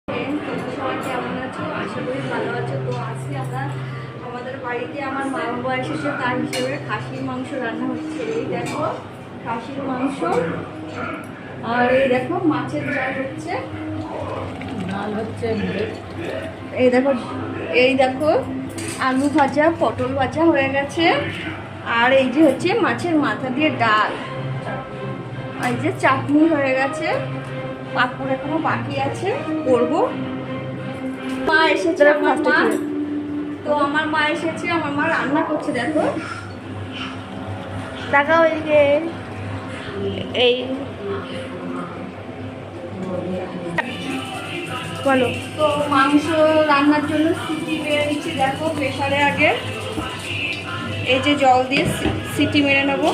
তোমরা সবাই কেমন আছো? আশা করি ভালো আছো। তো আজকে আমরা আমাদের বাড়িতে আমার মা বাবা এসেছে, তার হিসেবে খাসির মাংস রান্না হচ্ছে। এই দেখো খাসির মাংস, আর এই দেখো মাছের ঝাল হচ্ছে, ডাল হচ্ছে, এই দেখো আলু ভাজা পটল ভাজা হয়ে গেছে, আর এই যে হচ্ছে মাছের মাথা দিয়ে ডাল, এই যে চাটনি হয়ে গেছে, পাঁপড় এখনো বাকি আছে করবো। মা এসেছে, আমার মা, তো আমার মা এসেছে, আমার মা রান্না করছে। দেখো দেখাও এদিকে। এই বলো। তো মাংস রান্নার জন্য সিটি মেরে নিচ্ছি। দেখো প্রেশারে আগে এই যে জল দিয়ে সিটি মেরে নেবো।